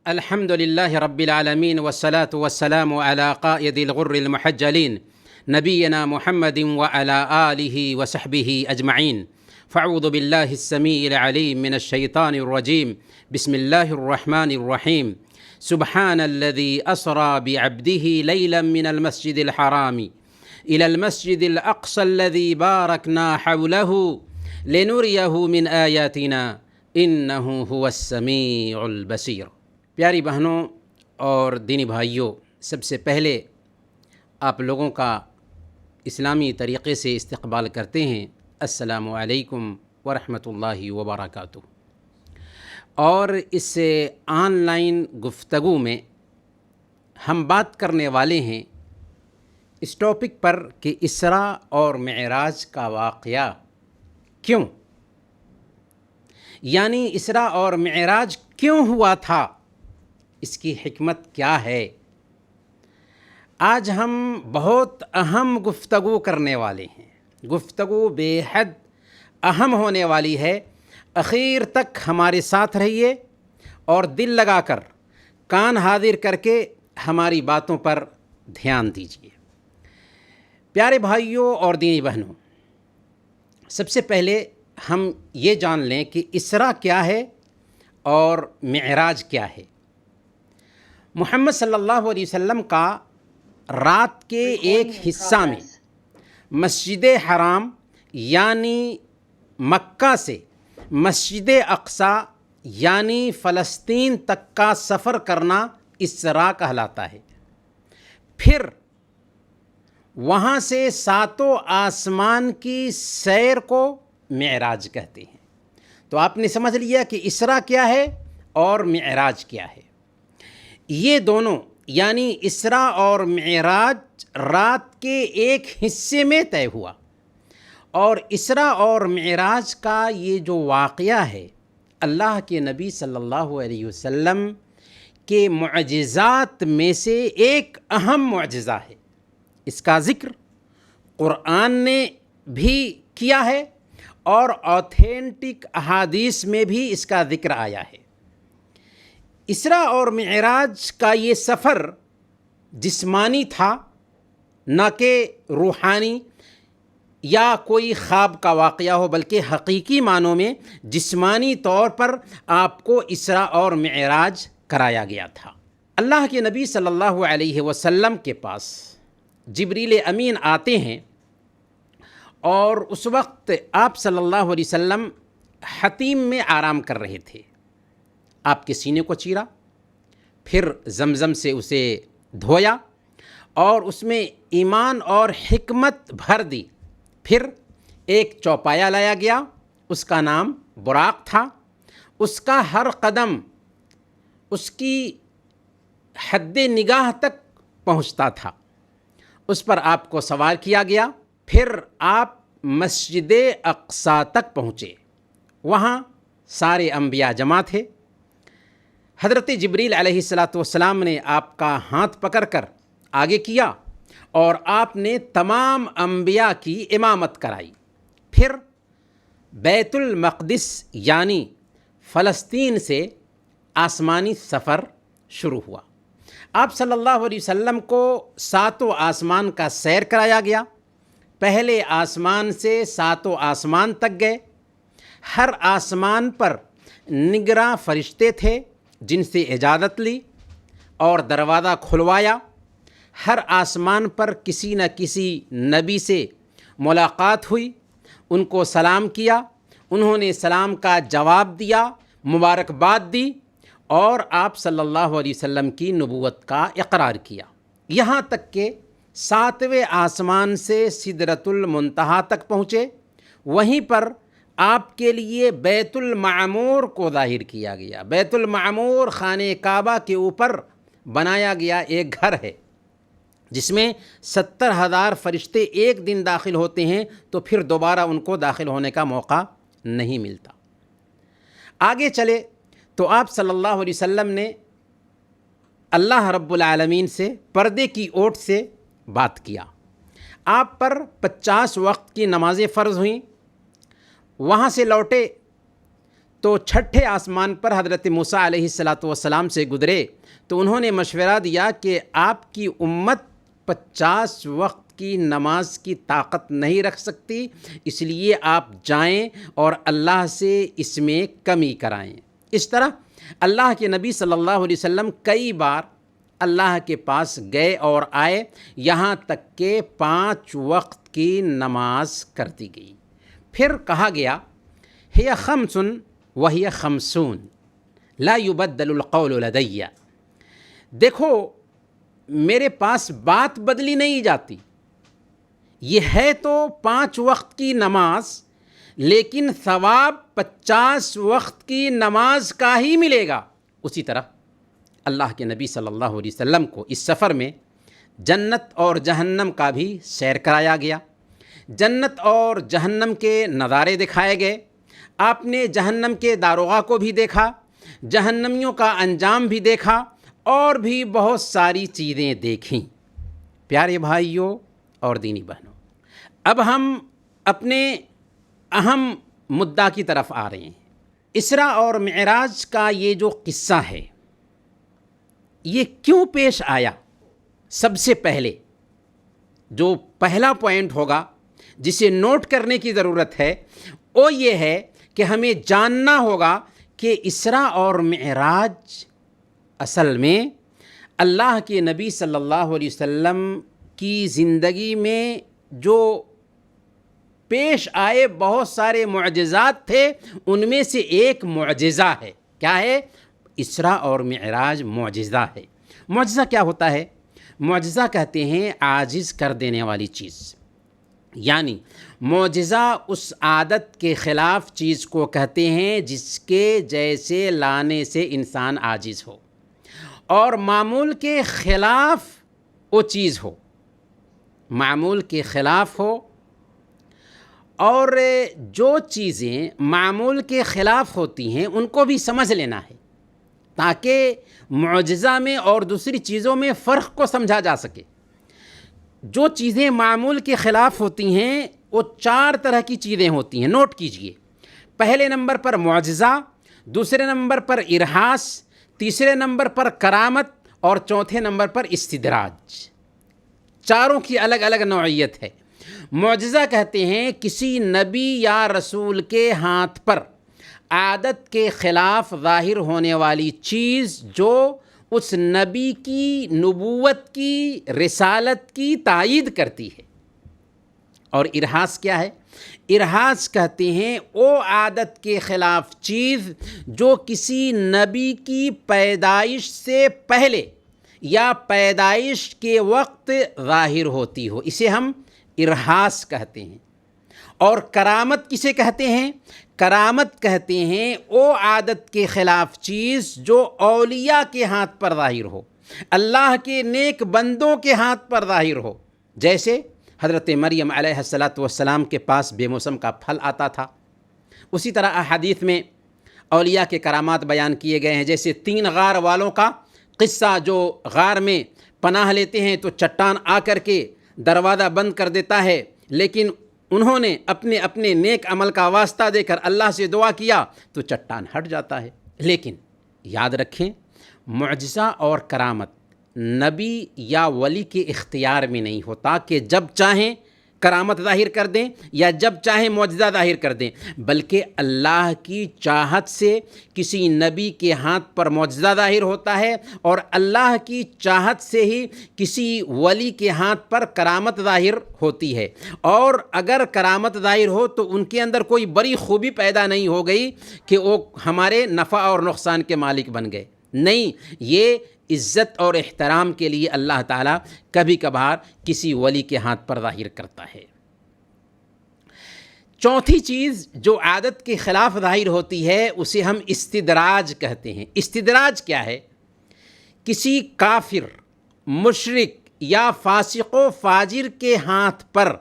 الحمد لله رب العالمين والصلاة والسلام على قائد الغر المحجلين نبينا محمد وعلى آله وصحبه أجمعين. فأعوذ بالله السميع العليم من الشيطان الرجيم. بسم الله الرحمن الرحيم. سبحان الذي أسرى بعبده ليلا من المسجد الحرام إلى المسجد الأقصى الذي باركنا حوله لنريه من آياتنا إنه هو السميع البصير. پیاری بہنوں اور دینی بھائیوں، سب سے پہلے آپ لوگوں کا اسلامی طریقے سے استقبال کرتے ہیں. السلام علیکم ورحمۃ اللہ وبرکاتہ. اور اس آن لائن گفتگو میں ہم بات کرنے والے ہیں اس ٹاپک پر کہ اسراء اور معراج کا واقعہ کیوں، یعنی اسراء اور معراج کیوں ہوا تھا، اس کی حکمت کیا ہے. آج ہم بہت اہم گفتگو کرنے والے ہیں. گفتگو بے حد اہم ہونے والی ہے. اخیر تک ہمارے ساتھ رہیے اور دل لگا کر، کان حاضر کر کے ہماری باتوں پر دھیان دیجیے. پیارے بھائیوں اور دینی بہنوں، سب سے پہلے ہم یہ جان لیں کہ اسراء کیا ہے اور معراج کیا ہے. محمد صلی اللہ علیہ وسلم کا رات کے ایک حصہ میں مسجد حرام یعنی مکہ سے مسجد اقصیٰ یعنی فلسطین تک کا سفر کرنا اسراء کہلاتا ہے. پھر وہاں سے ساتوں آسمان کی سیر کو معراج کہتے ہیں. تو آپ نے سمجھ لیا کہ اسراء کیا ہے اور معراج کیا ہے. یہ دونوں یعنی اسراء اور معراج رات کے ایک حصے میں طے ہوا. اور اسراء اور معراج کا یہ جو واقعہ ہے، اللہ کے نبی صلی اللہ علیہ وسلم کے معجزات میں سے ایک اہم معجزہ ہے. اس کا ذکر قرآن نے بھی کیا ہے اور آتھینٹک احادیث میں بھی اس کا ذکر آیا ہے. اسراء اور معراج کا یہ سفر جسمانی تھا، نہ کہ روحانی یا کوئی خواب کا واقعہ ہو، بلکہ حقیقی معنوں میں جسمانی طور پر آپ کو اسراء اور معراج کرایا گیا تھا. اللہ کے نبی صلی اللہ علیہ وسلم کے پاس جبریل امین آتے ہیں اور اس وقت آپ صلی اللہ علیہ وسلم حتیم میں آرام کر رہے تھے. آپ کے سینے کو چیرا، پھر زمزم سے اسے دھویا اور اس میں ایمان اور حکمت بھر دی. پھر ایک چوپایا لایا گیا، اس کا نام براق تھا. اس کا ہر قدم اس کی حد نگاہ تک پہنچتا تھا. اس پر آپ کو سوار کیا گیا. پھر آپ مسجد اقصیٰ تک پہنچے. وہاں سارے انبیاء جمع تھے. حضرت جبریل علیہ السلام نے آپ کا ہاتھ پکڑ کر آگے کیا اور آپ نے تمام انبیاء کی امامت کرائی. پھر بیت المقدس یعنی فلسطین سے آسمانی سفر شروع ہوا. آپ صلی اللہ علیہ وسلم کو ساتوں آسمان کا سیر کرایا گیا. پہلے آسمان سے ساتوں آسمان تک گئے. ہر آسمان پر نگراں فرشتے تھے جن سے اجازت لی اور دروازہ کھلوایا. ہر آسمان پر کسی نہ کسی نبی سے ملاقات ہوئی، ان کو سلام کیا، انہوں نے سلام کا جواب دیا، مبارکباد دی اور آپ صلی اللہ علیہ وسلم کی نبوت کا اقرار کیا. یہاں تک کہ 7ویں آسمان سے سدرۃ المنتہا تک پہنچے. وہیں پر آپ کے لیے بیت المعمور کو ظاہر کیا گیا. بیت المعمور خانہ کعبہ کے اوپر بنایا گیا ایک گھر ہے جس میں 70,000 فرشتے ایک دن داخل ہوتے ہیں تو پھر دوبارہ ان کو داخل ہونے کا موقع نہیں ملتا. آگے چلے تو آپ صلی اللہ علیہ وسلم نے اللہ رب العالمین سے پردے کی اوٹ سے بات کیا. آپ پر 50 وقت کی نمازیں فرض ہوئیں. وہاں سے لوٹے تو چھٹے آسمان پر حضرت موسیٰ علیہ السلام سے گزرے تو انہوں نے مشورہ دیا کہ آپ کی امت 50 وقت کی نماز کی طاقت نہیں رکھ سکتی، اس لیے آپ جائیں اور اللہ سے اس میں کمی کرائیں۔ اس طرح اللہ کے نبی صلی اللہ علیہ وسلم کئی بار اللہ کے پاس گئے اور آئے، یہاں تک کہ 5 وقت کی نماز کر دی گئی۔ پھر کہا گیا ہی خمس وہی خمسون لا یبدل القول لدی، دیکھو میرے پاس بات بدلی نہیں جاتی، یہ ہے تو 5 وقت کی نماز لیکن ثواب 50 وقت کی نماز کا ہی ملے گا۔ اسی طرح اللہ کے نبی صلی اللہ علیہ وسلم کو اس سفر میں جنت اور جہنم کا بھی سیر کرایا گیا، جنت اور جہنم کے نظارے دکھائے گئے، آپ نے جہنم کے داروغہ کو بھی دیکھا، جہنمیوں کا انجام بھی دیکھا اور بھی بہت ساری چیزیں دیکھیں۔ پیارے بھائیوں اور دینی بہنوں، اب ہم اپنے اہم مدعا کی طرف آ رہے ہیں۔ اسراء اور معراج کا یہ جو قصہ ہے یہ کیوں پیش آیا؟ سب سے پہلے جو پہلا پوائنٹ ہوگا جسے نوٹ کرنے کی ضرورت ہے وہ یہ ہے کہ ہمیں جاننا ہوگا کہ اسراء اور معراج اصل میں اللہ کے نبی صلی اللہ علیہ وسلم کی زندگی میں جو پیش آئے بہت سارے معجزات تھے، ان میں سے ایک معجزہ ہے۔ کیا ہے؟ اسراء اور معراج معجزہ ہے۔ معجزہ کیا ہوتا ہے؟ معجزہ کہتے ہیں عاجز کر دینے والی چیز، یعنی معجزہ اس عادت کے خلاف چیز کو کہتے ہیں جس کے جیسے لانے سے انسان عاجز ہو، اور معمول کے خلاف وہ چیز ہو، معمول کے خلاف ہو، اور جو چیزیں معمول کے خلاف ہوتی ہیں ان کو بھی سمجھ لینا ہے تاکہ معجزہ میں اور دوسری چیزوں میں فرق کو سمجھا جا سکے۔ جو چیزیں معمول کے خلاف ہوتی ہیں وہ 4 طرح کی چیزیں ہوتی ہیں، نوٹ کیجئے۔ پہلے نمبر پر معجزہ، دوسرے نمبر پر ارہاس، تیسرے نمبر پر کرامت اور چوتھے نمبر پر استدراج۔ چاروں کی الگ الگ نوعیت ہے۔ معجزہ کہتے ہیں کسی نبی یا رسول کے ہاتھ پر عادت کے خلاف ظاہر ہونے والی چیز جو اس نبی کی نبوت کی، رسالت کی تائید کرتی ہے۔ اور ارہاس کیا ہے؟ ارہاس کہتے ہیں وہ عادت کے خلاف چیز جو کسی نبی کی پیدائش سے پہلے یا پیدائش کے وقت ظاہر ہوتی ہو، اسے ہم ارہاس کہتے ہیں۔ اور کرامت کسے کہتے ہیں؟ کرامت کہتے ہیں وہ عادت کے خلاف چیز جو اولیاء کے ہاتھ پر ظاہر ہو، اللہ کے نیک بندوں کے ہاتھ پر ظاہر ہو۔ جیسے حضرت مریم علیہ السلام کے پاس بے موسم کا پھل آتا تھا، اسی طرح احادیث میں اولیاء کے کرامات بیان کیے گئے ہیں، جیسے 3 غار والوں کا قصہ، جو غار میں پناہ لیتے ہیں تو چٹان آ کر کے دروازہ بند کر دیتا ہے، لیکن انہوں نے اپنے اپنے نیک عمل کا واسطہ دے کر اللہ سے دعا کیا تو چٹان ہٹ جاتا ہے۔ لیکن یاد رکھیں، معجزہ اور کرامت نبی یا ولی کے اختیار میں نہیں ہوتا کہ جب چاہیں کرامت ظاہر کر دیں یا جب چاہیں معجزہ ظاہر کر دیں، بلکہ اللہ کی چاہت سے کسی نبی کے ہاتھ پر معجزہ ظاہر ہوتا ہے اور اللہ کی چاہت سے ہی کسی ولی کے ہاتھ پر کرامت ظاہر ہوتی ہے۔ اور اگر کرامت ظاہر ہو تو ان کے اندر کوئی بڑی خوبی پیدا نہیں ہو گئی کہ وہ ہمارے نفع اور نقصان کے مالک بن گئے، نہیں، یہ عزت اور احترام کے لیے اللہ تعالیٰ کبھی کبھار کسی ولی کے ہاتھ پر ظاہر کرتا ہے۔ چوتھی چیز جو عادت کے خلاف ظاہر ہوتی ہے اسے ہم استدراج کہتے ہیں۔ استدراج کیا ہے؟ کسی کافر، مشرک یا فاسق و فاجر کے ہاتھ پر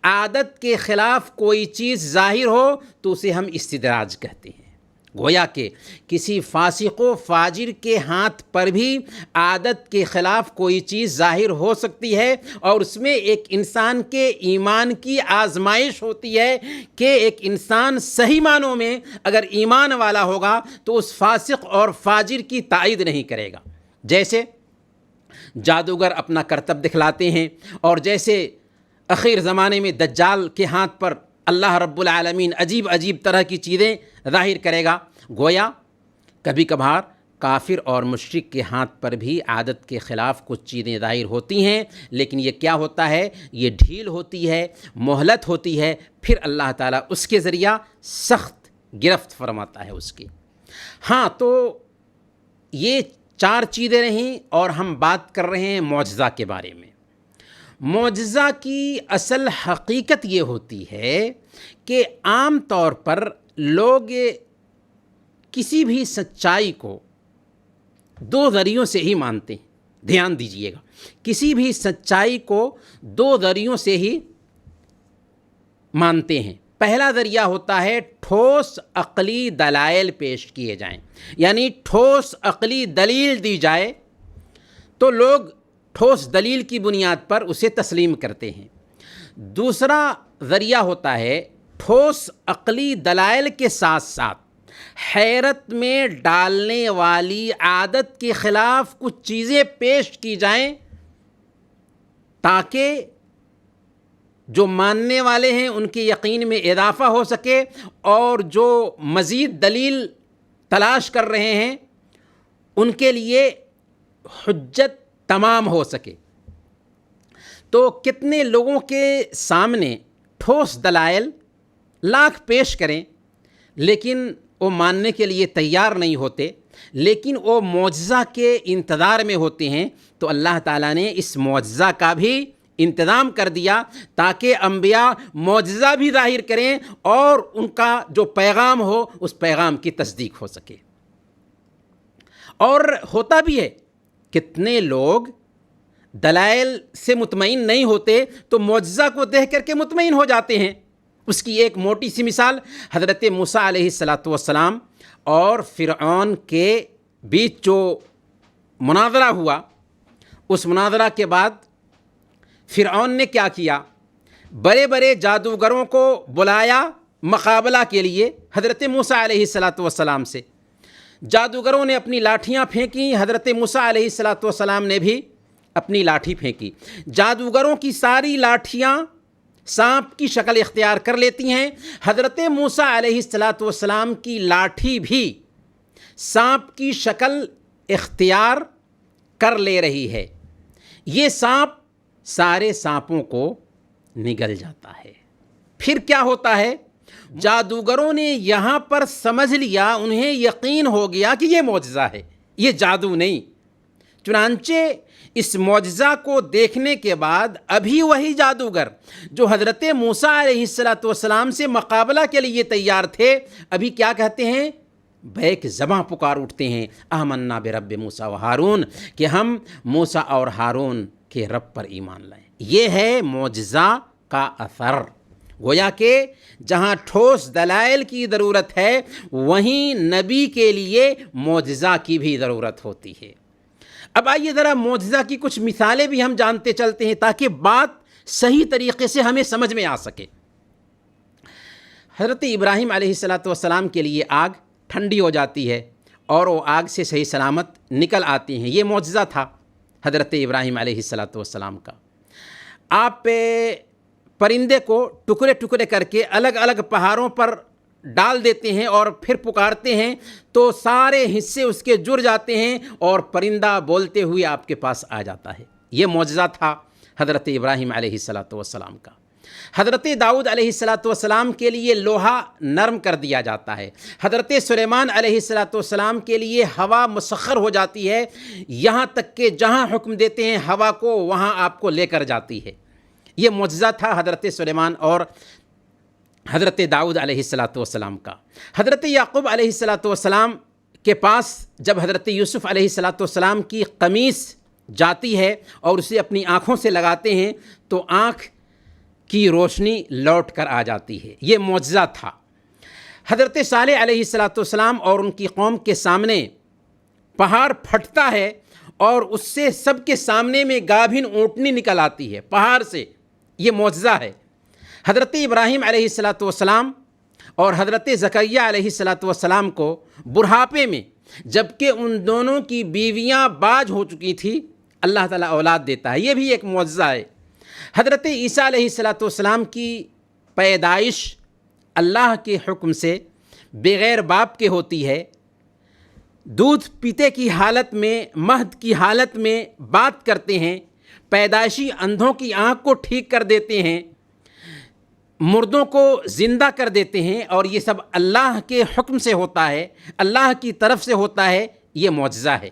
عادت کے خلاف کوئی چیز ظاہر ہو تو اسے ہم استدراج کہتے ہیں۔ گویا کہ کسی فاسق و فاجر کے ہاتھ پر بھی عادت کے خلاف کوئی چیز ظاہر ہو سکتی ہے، اور اس میں ایک انسان کے ایمان کی آزمائش ہوتی ہے کہ ایک انسان صحیح معنوں میں اگر ایمان والا ہوگا تو اس فاسق اور فاجر کی تائید نہیں کرے گا۔ جیسے جادوگر اپنا کرتب دکھلاتے ہیں، اور جیسے اخیر زمانے میں دجال کے ہاتھ پر اللہ رب العالمین عجیب عجیب طرح کی چیزیں ظاہر کرے گا، گویا کبھی کبھار کافر اور مشرک کے ہاتھ پر بھی عادت کے خلاف کچھ چیزیں ظاہر ہوتی ہیں، لیکن یہ کیا ہوتا ہے؟ یہ ڈھیل ہوتی ہے، مہلت ہوتی ہے، پھر اللہ تعالیٰ اس کے ذریعہ سخت گرفت فرماتا ہے اس کی۔ ہاں، تو یہ 4 چیزیں رہیں، اور ہم بات کر رہے ہیں معجزہ کے بارے میں۔ معجزہ کی اصل حقیقت یہ ہوتی ہے کہ عام طور پر لوگ کسی بھی سچائی کو 2 ذریعوں سے ہی مانتے ہیں۔ دھیان دیجئے گا، کسی بھی سچائی کو 2 ذریعوں سے ہی مانتے ہیں۔ پہلا ذریعہ ہوتا ہے ٹھوس عقلی دلائل پیش کیے جائیں، یعنی ٹھوس عقلی دلیل دی جائے تو لوگ ٹھوس دلیل کی بنیاد پر اسے تسلیم کرتے ہیں۔ دوسرا ذریعہ ہوتا ہے ٹھوس عقلی دلائل کے ساتھ ساتھ حیرت میں ڈالنے والی عادت کے خلاف کچھ چیزیں پیش کی جائیں تاکہ جو ماننے والے ہیں ان کے یقین میں اضافہ ہو سکے، اور جو مزید دلیل تلاش کر رہے ہیں ان کے لیے حجت تمام ہو سکے۔ تو کتنے لوگوں کے سامنے ٹھوس دلائل لاکھ پیش کریں لیکن وہ ماننے کے لیے تیار نہیں ہوتے، لیکن وہ معجزہ کے انتظار میں ہوتے ہیں، تو اللہ تعالیٰ نے اس معجزہ کا بھی انتظام کر دیا تاکہ انبیاء معجزہ بھی ظاہر کریں اور ان کا جو پیغام ہو اس پیغام کی تصدیق ہو سکے۔ اور ہوتا بھی ہے، کتنے لوگ دلائل سے مطمئن نہیں ہوتے تو معجزہ کو دیکھ کر کے مطمئن ہو جاتے ہیں۔ اس کی ایک موٹی سی مثال حضرت موسیٰ علیہ السلام اور فرعون کے بیچ جو مناظرہ ہوا، اس مناظرہ کے بعد فرعون نے کیا کیا؟ بڑے بڑے جادوگروں کو بلایا مقابلہ کے لیے حضرت موسیٰ علیہ السلام سے۔ جادوگروں نے اپنی لاٹھیاں پھینکی، حضرت موسیٰ علیہ السلام نے بھی اپنی لاٹھی پھینکی۔ جادوگروں کی ساری لاٹھیاں سانپ کی شکل اختیار کر لیتی ہیں، حضرت موسیٰ علیہ السلام کی لاٹھی بھی سانپ کی شکل اختیار کر لے رہی ہے۔ یہ سانپ سارے سانپوں کو نگل جاتا ہے۔ پھر کیا ہوتا ہے؟ جادوگروں نے یہاں پر سمجھ لیا، انہیں یقین ہو گیا کہ یہ معجزہ ہے، یہ جادو نہیں۔ چنانچہ اس معجزہ کو دیکھنے کے بعد ابھی وہی جادوگر جو حضرت موسیٰ علیہ السلام سے مقابلہ کے لیے تیار تھے، ابھی کیا کہتے ہیں؟ بیک زباں پکار اٹھتے ہیں، آمنا برب موسیٰ و ہارون، کہ ہم موسیٰ اور ہارون کے رب پر ایمان لائیں۔ یہ ہے معجزہ کا اثر۔ گویا کہ جہاں ٹھوس دلائل کی ضرورت ہے وہیں نبی کے لیے معجزہ کی بھی ضرورت ہوتی ہے۔ اب آئیے ذرا معجزہ کی کچھ مثالیں بھی ہم جانتے چلتے ہیں تاکہ بات صحیح طریقے سے ہمیں سمجھ میں آ سکے۔ حضرت ابراہیم علیہ السلام کے لیے آگ ٹھنڈی ہو جاتی ہے اور وہ آگ سے صحیح سلامت نکل آتی ہیں، یہ معجزہ تھا حضرت ابراہیم علیہ السلام کا۔ آپ پرندے کو ٹکڑے ٹکڑے کر کے الگ الگ پہاڑوں پر ڈال دیتے ہیں اور پھر پکارتے ہیں تو سارے حصے اس کے جڑ جاتے ہیں اور پرندہ بولتے ہوئے آپ کے پاس آ جاتا ہے۔ یہ معجزہ تھا حضرت ابراہیم علیہ السلام کا۔ حضرت داؤد علیہ السلام کے لیے لوہا نرم کر دیا جاتا ہے۔ حضرت سلیمان علیہ السلام کے لیے ہوا مسخر ہو جاتی ہے، یہاں تک کہ جہاں حکم دیتے ہیں ہوا کو وہاں آپ کو لے کر جاتی ہے۔ یہ معجزہ تھا حضرت سلیمان اور حضرت داؤد علیہ السلام کا۔ حضرت یعقوب علیہ السلام کے پاس جب حضرت یوسف علیہ السلام کی قمیص جاتی ہے اور اسے اپنی آنکھوں سے لگاتے ہیں تو آنکھ کی روشنی لوٹ کر آ جاتی ہے، یہ معجزہ تھا۔ حضرت صالح علیہ السلام اور ان کی قوم کے سامنے پہاڑ پھٹتا ہے اور اس سے سب کے سامنے میں گابھن اونٹنی نکل آتی ہے پہاڑ سے، یہ معجزہ ہے۔ حضرت ابراہیم علیہ السلام اور حضرت زکریہ علیہ السلام کو بڑھاپے میں، جبکہ ان دونوں کی بیویاں باج ہو چکی تھی، اللہ تعالیٰ اولاد دیتا ہے، یہ بھی ایک معجزہ ہے۔ حضرت عیسیٰ علیہ السلام کی پیدائش اللہ کے حکم سے بغیر باپ کے ہوتی ہے، دودھ پیتے کی حالت میں، مہد کی حالت میں بات کرتے ہیں، پیدائشی اندھوں کی آنکھ کو ٹھیک کر دیتے ہیں، مردوں کو زندہ کر دیتے ہیں، اور یہ سب اللہ کے حکم سے ہوتا ہے، اللہ کی طرف سے ہوتا ہے، یہ معجزہ ہے۔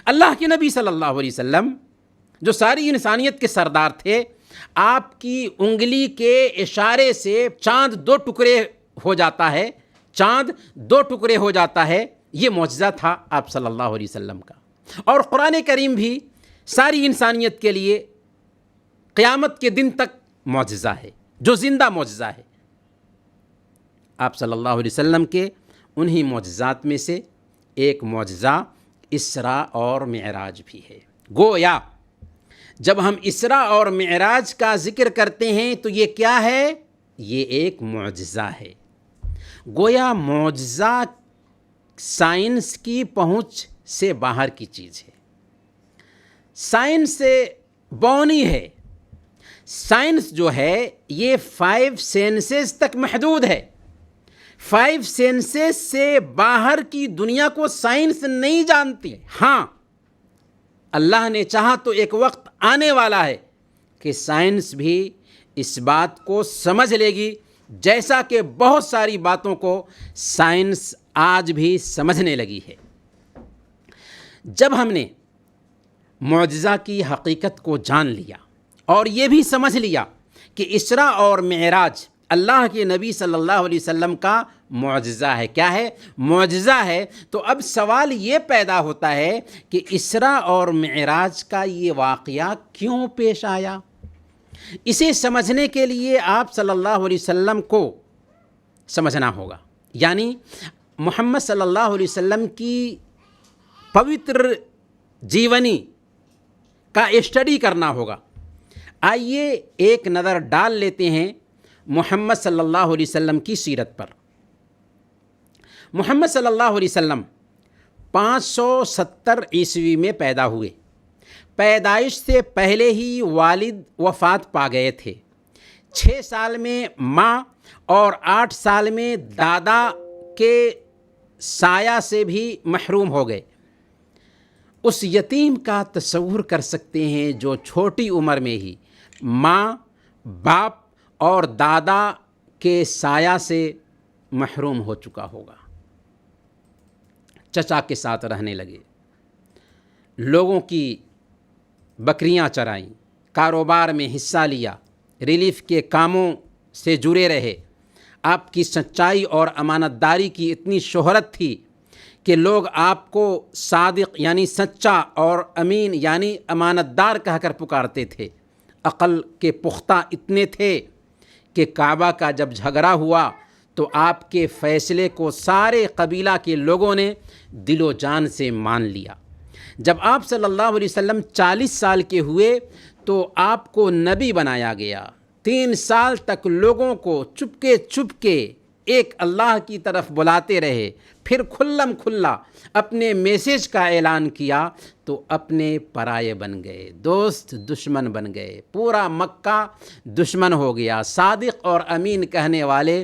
اللہ کے نبی صلی اللہ علیہ وسلم جو ساری انسانیت کے سردار تھے، آپ کی انگلی کے اشارے سے چاند دو ٹکڑے ہو جاتا ہے، چاند دو ٹکڑے ہو جاتا ہے، یہ معجزہ تھا آپ صلی اللہ علیہ وسلم کا۔ اور قرآن کریم بھی ساری انسانیت کے لیے قیامت کے دن تک معجزہ ہے، جو زندہ معجزہ ہے۔ آپ صلی اللہ علیہ وسلم کے انہی معجزات میں سے ایک معجزہ اسراء اور معراج بھی ہے۔ گویا جب ہم اسراء اور معراج کا ذکر کرتے ہیں تو یہ کیا ہے؟ یہ ایک معجزہ ہے۔ گویا معجزہ سائنس کی پہنچ سے باہر کی چیز ہے، سائنس سے بونی ہے۔ سائنس جو ہے یہ 5 سینسز تک محدود ہے، 5 سینسز سے باہر کی دنیا کو سائنس نہیں جانتی۔ ہاں، اللہ نے چاہا تو ایک وقت آنے والا ہے کہ سائنس بھی اس بات کو سمجھ لے گی، جیسا کہ بہت ساری باتوں کو سائنس آج بھی سمجھنے لگی ہے۔ جب ہم نے معجزہ کی حقیقت کو جان لیا اور یہ بھی سمجھ لیا کہ اسراء اور معراج اللہ کے نبی صلی اللہ علیہ وسلم کا معجزہ ہے، کیا ہے؟ معجزہ ہے، تو اب سوال یہ پیدا ہوتا ہے کہ اسراء اور معراج کا یہ واقعہ کیوں پیش آیا؟ اسے سمجھنے کے لیے آپ صلی اللہ علیہ وسلم کو سمجھنا ہوگا، یعنی محمد صلی اللہ علیہ وسلم کی پوتر جیونی کا اسٹڈی کرنا ہوگا۔ آئیے ایک نظر ڈال لیتے ہیں محمد صلی اللہ علیہ وسلم کی سیرت پر۔ محمد صلی اللہ علیہ وسلم 570 عیسوی میں پیدا ہوئے۔ پیدائش سے پہلے ہی والد وفات پا گئے تھے۔ 6 سال میں ماں اور 8 سال میں دادا کے سایہ سے بھی محروم ہو گئے۔ اس یتیم کا تصور کر سکتے ہیں جو چھوٹی عمر میں ہی ماں، باپ اور دادا کے سایہ سے محروم ہو چکا ہوگا۔ چچا کے ساتھ رہنے لگے، لوگوں کی بکریاں چرائیں، کاروبار میں حصہ لیا، ریلیف کے کاموں سے جڑے رہے۔ آپ کی سچائی اور امانت داری کی اتنی شہرت تھی کہ لوگ آپ کو صادق یعنی سچا اور امین یعنی امانت دار کہہ کر پکارتے تھے۔ عقل کے پختہ اتنے تھے کہ کعبہ کا جب جھگڑا ہوا تو آپ کے فیصلے کو سارے قبیلہ کے لوگوں نے دل و جان سے مان لیا۔ جب آپ صلی اللہ علیہ وسلم 40 سال کے ہوئے تو آپ کو نبی بنایا گیا۔ 3 سال تک لوگوں کو چپکے ایک اللہ کی طرف بلاتے رہے، پھر کھلم کھلا اپنے میسیج کا اعلان کیا تو اپنے پرائے بن گئے، دوست دشمن بن گئے، پورا مکہ دشمن ہو گیا۔ صادق اور امین کہنے والے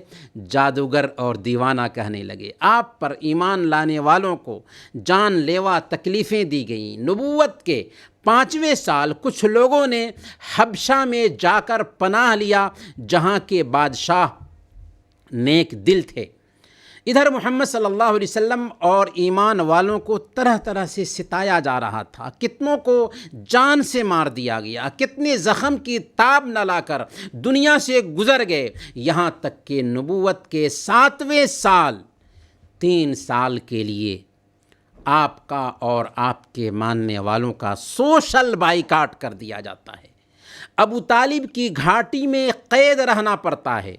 جادوگر اور دیوانہ کہنے لگے۔ آپ پر ایمان لانے والوں کو جان لیوا تکلیفیں دی گئیں۔ نبوت کے 5ویں سال کچھ لوگوں نے حبشہ میں جا کر پناہ لیا، جہاں کے بادشاہ نیک دل تھے۔ ادھر محمد صلی اللہ علیہ وسلم اور ایمان والوں کو طرح طرح سے ستایا جا رہا تھا، کتنوں کو جان سے مار دیا گیا، کتنے زخم کی تاب نہ لا کر دنیا سے گزر گئے، یہاں تک کہ نبوت کے 7ویں سال 3 سال کے لیے آپ کا اور آپ کے ماننے والوں کا سوشل بائیکاٹ کر دیا جاتا ہے۔ ابو طالب کی گھاٹی میں قید رہنا پڑتا ہے،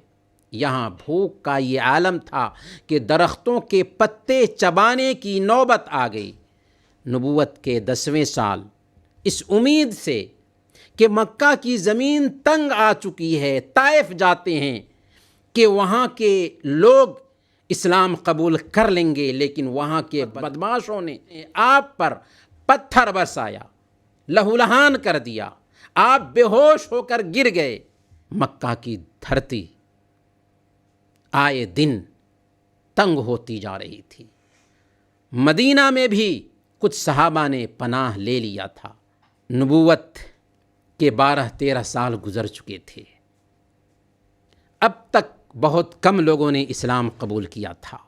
یہاں بھوک کا یہ عالم تھا کہ درختوں کے پتے چبانے کی نوبت آ گئی۔ نبوت کے 10ویں سال اس امید سے کہ مکہ کی زمین تنگ آ چکی ہے، طائف جاتے ہیں کہ وہاں کے لوگ اسلام قبول کر لیں گے، لیکن وہاں کے بدماشوں نے آپ پر پتھر برسایا، لہولہان کر دیا، آپ بے ہوش ہو کر گر گئے۔ مکہ کی دھرتی آئے دن تنگ ہوتی جا رہی تھی۔ مدینہ میں بھی کچھ صحابہ نے پناہ لے لیا تھا۔ نبوت کے 12-13 سال گزر چکے تھے۔ اب تک بہت کم لوگوں نے اسلام قبول کیا تھا۔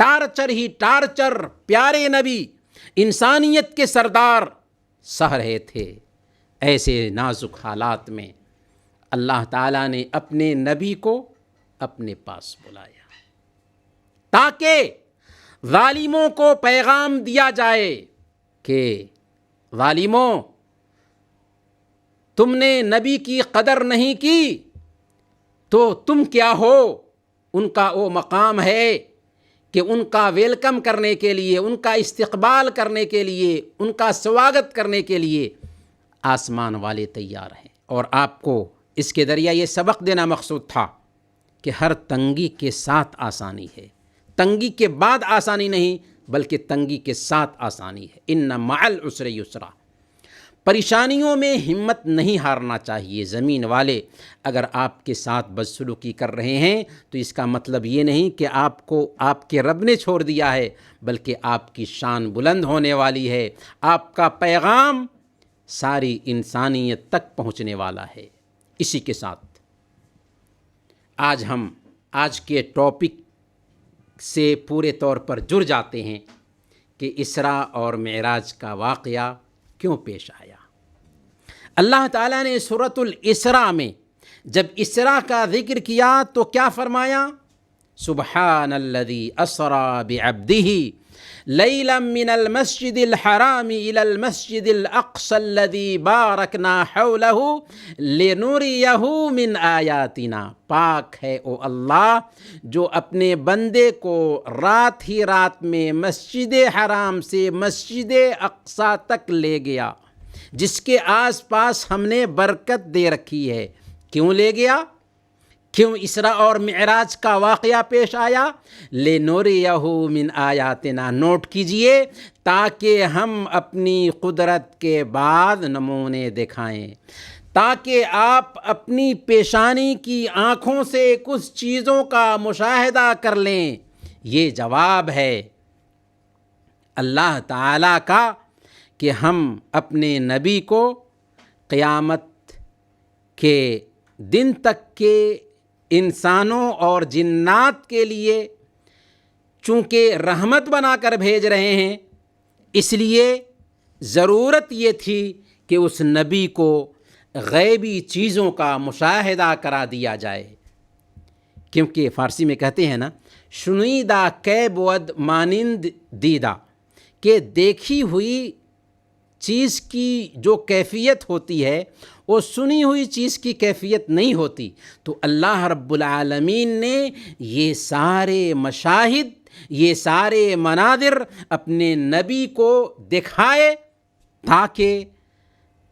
ٹارچر ہی ٹارچر پیارے نبی، انسانیت کے سردار سہ رہے تھے۔ ایسے نازک حالات میں اللہ تعالیٰ نے اپنے نبی کو اپنے پاس بلایا تاکہ ظالموں کو پیغام دیا جائے کہ ظالموں، تم نے نبی کی قدر نہیں کی تو تم کیا ہو؟ ان کا وہ مقام ہے کہ ان کا ویلکم کرنے کے لیے، ان کا استقبال کرنے کے لیے، ان کا سواگت کرنے کے لیے آسمان والے تیار ہیں۔ اور آپ کو اس کے ذریعہ یہ سبق دینا مقصود تھا کہ ہر تنگی کے ساتھ آسانی ہے، تنگی کے بعد آسانی نہیں بلکہ تنگی کے ساتھ آسانی ہے۔ ان مع العسر یسرا۔ پریشانیوں میں ہمت نہیں ہارنا چاہیے۔ زمین والے اگر آپ کے ساتھ بدسلوکی کر رہے ہیں تو اس کا مطلب یہ نہیں کہ آپ کو آپ کے رب نے چھوڑ دیا ہے، بلکہ آپ کی شان بلند ہونے والی ہے، آپ کا پیغام ساری انسانیت تک پہنچنے والا ہے۔ اسی کے ساتھ ہم آج کے ٹاپک سے پورے طور پر جڑ جاتے ہیں کہ اسراء اور معراج کا واقعہ کیوں پیش آیا۔ اللہ تعالیٰ نے سورۃ الاسراء میں جب اسراء کا ذکر کیا تو کیا فرمایا؟ سبحان الذی اسری بعبدہ لیلا من المسجد الحرام الى المسجد الاقصى الذی بارکنا حولہ لنریہ من آیاتنا۔ پاک ہے او اللہ جو اپنے بندے کو رات ہی رات میں مسجد حرام سے مسجد اقصیٰ تک لے گیا، جس کے آس پاس ہم نے برکت دے رکھی ہے۔ کیوں لے گیا؟ کیوں اسراء اور معراج کا واقعہ پیش آیا؟ لِنُرِيَهُ مِنْ آیاتنا۔ نوٹ کیجئے، تاکہ ہم اپنی قدرت کے بعد نمونے دکھائیں، تاکہ آپ اپنی پیشانی کی آنکھوں سے کچھ چیزوں کا مشاہدہ کر لیں۔ یہ جواب ہے اللہ تعالیٰ کا کہ ہم اپنے نبی کو قیامت کے دن تک کے انسانوں اور جنات کے لیے چونکہ رحمت بنا کر بھیج رہے ہیں، اس لیے ضرورت یہ تھی کہ اس نبی کو غیبی چیزوں کا مشاہدہ کرا دیا جائے، کیونکہ فارسی میں کہتے ہیں نا، شنیدہ کے بود مانند دیدہ، کہ دیکھی ہوئی چیز کی جو کیفیت ہوتی ہے وہ سنی ہوئی چیز کی کیفیت نہیں ہوتی۔ تو اللہ رب العالمین نے یہ سارے مشاہد، یہ سارے مناظر اپنے نبی کو دکھائے تاکہ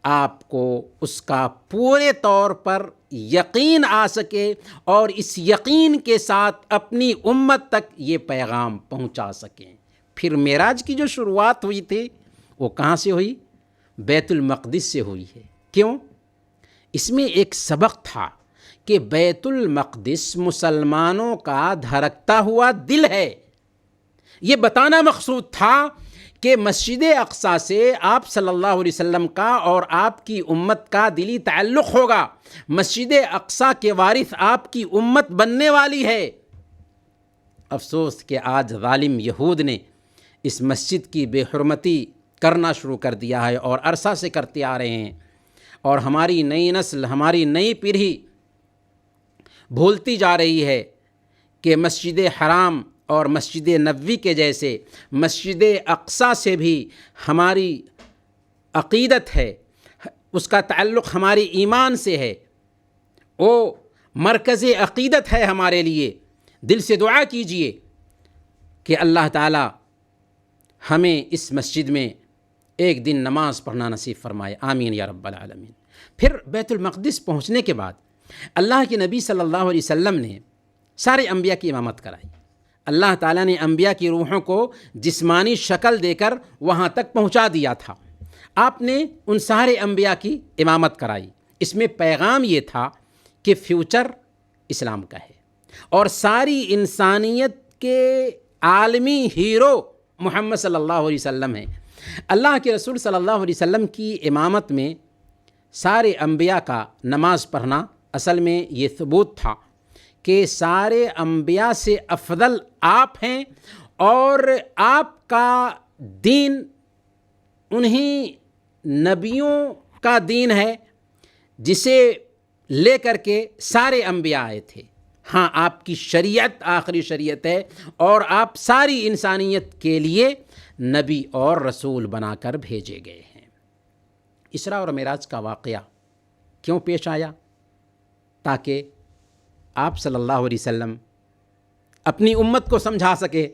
آپ کو اس کا پورے طور پر یقین آ سکے اور اس یقین کے ساتھ اپنی امت تک یہ پیغام پہنچا سکیں۔ پھر معراج کی جو شروعات ہوئی تھی وہ کہاں سے ہوئی؟ بیت المقدس سے ہوئی ہے۔ کیوں؟ اس میں ایک سبق تھا کہ بیت المقدس مسلمانوں کا دھڑکتا ہوا دل ہے۔ یہ بتانا مقصود تھا کہ مسجد اقصیٰ سے آپ صلی اللہ علیہ وسلم کا اور آپ کی امت کا دلی تعلق ہوگا۔ مسجد اقصیٰ کے وارث آپ کی امت بننے والی ہے۔ افسوس کہ آج ظالم یہود نے اس مسجد کی بے حرمتی کرنا شروع کر دیا ہے اور عرصہ سے کرتے آ رہے ہیں، اور ہماری نئی نسل، ہماری نئی پیڑھی بھولتی جا رہی ہے کہ مسجد حرام اور مسجد نبوی کے جیسے مسجد اقصیٰ سے بھی ہماری عقیدت ہے، اس کا تعلق ہماری ایمان سے ہے، وہ مرکز عقیدت ہے ہمارے لیے. دل سے دعا کیجئے کہ اللہ تعالیٰ ہمیں اس مسجد میں ایک دن نماز پڑھنا نصیب فرمائے. آمین یا رب العالمین. پھر بیت المقدس پہنچنے کے بعد اللہ کے نبی صلی اللہ علیہ وسلم نے سارے انبیاء کی امامت کرائی. اللہ تعالیٰ نے انبیاء کی روحوں کو جسمانی شکل دے کر وہاں تک پہنچا دیا تھا. آپ نے ان سارے انبیاء کی امامت کرائی. اس میں پیغام یہ تھا کہ فیوچر اسلام کا ہے اور ساری انسانیت کے عالمی ہیرو محمد صلی اللہ علیہ وسلم ہیں. اللہ کے رسول صلی اللہ علیہ وسلم کی امامت میں سارے انبیاء کا نماز پڑھنا اصل میں یہ ثبوت تھا کہ سارے انبیاء سے افضل آپ ہیں اور آپ کا دین انہی نبیوں کا دین ہے جسے لے کر کے سارے انبیاء آئے تھے. ہاں آپ کی شریعت آخری شریعت ہے اور آپ ساری انسانیت کے لیے نبی اور رسول بنا کر بھیجے گئے ہیں. اسراء اور معراج کا واقعہ کیوں پیش آیا؟ تاکہ آپ صلی اللہ علیہ وسلم اپنی امت کو سمجھا سکے